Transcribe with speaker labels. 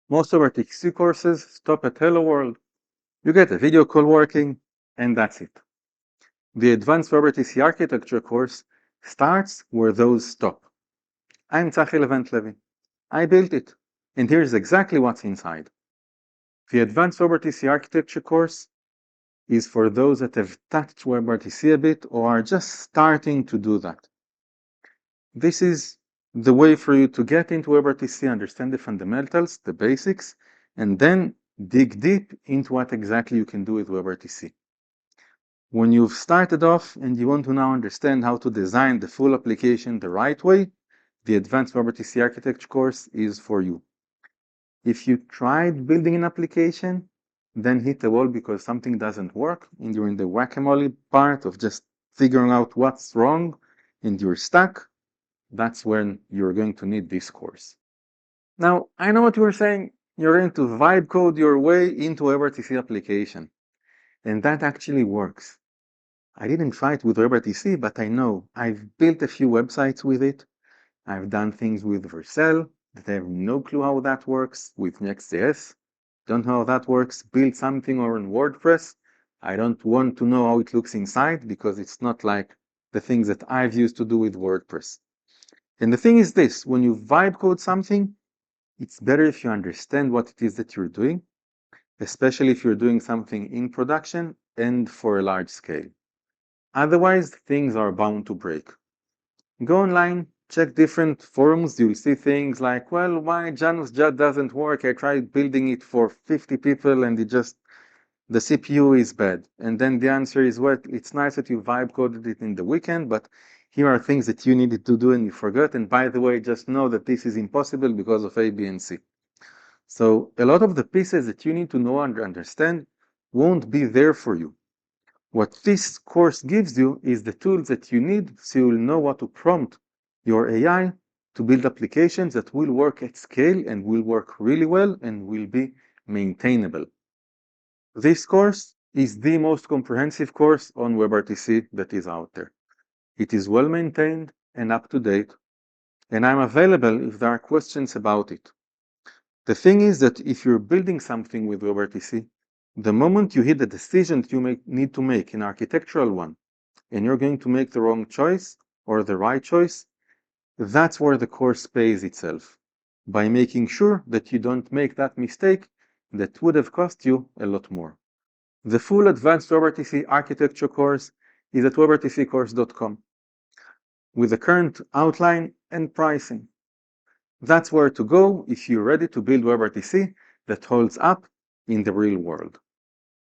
Speaker 1: Most WebRTC courses stop at Hello World. You get a video call working, and that's it. The Advanced WebRTC Architecture course starts where those stop. I'm Tsahi Levent-Levi. I built it, and here's exactly what's inside. The Advanced WebRTC Architecture course is for those that have touched WebRTC a bit or are just starting to do that. This is the way for you to get into WebRTC, understand the fundamentals, the basics, and then dig deep into what exactly you can do with WebRTC. When you've started off and you want to now understand how to design the full application the right way, the Advanced WebRTC Architecture course is for you. If you tried building an application, then hit a wall because something doesn't work, and you're in the whack-a-mole part of just figuring out what's wrong and you're stuck, that's when you're going to need this course. Now, I know what you were saying. You're going to vibe code your way into a WebRTC application, and that actually works. I didn't try it with WebRTC, but I know I've built a few websites with it. I've done things with Vercel that I have no clue how that works, with Next.js. Don't know how that works. Build something or in WordPress. I don't want to know how it looks inside because it's not like the things that I've used to do with WordPress. And the thing is this, when you vibe code something, it's better if you understand what it is that you're doing, especially if you're doing something in production and for a large scale. Otherwise, things are bound to break. Go online, check different forums, you'll see things like, well, why Janus just doesn't work? I tried building it for 50 people and the CPU is bad. And then the answer is, well, it's nice that you vibe coded it in the weekend, but here are things that you needed to do and you forgot. And by the way, just know that this is impossible because of A, B, and C. So a lot of the pieces that you need to know and understand won't be there for you. What this course gives you is the tools that you need so you'll know what to prompt your AI to build applications that will work at scale and will work really well and will be maintainable. This course is the most comprehensive course on WebRTC that is out there. It is well maintained and up to date, and I'm available if there are questions about it. The thing is that if you're building something with WebRTC, the moment you hit the decision that you need to make, an architectural one, and you're going to make the wrong choice or the right choice, that's where the course pays itself, by making sure that you don't make that mistake that would have cost you a lot more. The full Advanced WebRTC Architecture course is at webrtccourse.com with the current outline and pricing. That's where to go if you're ready to build WebRTC that holds up in the real world.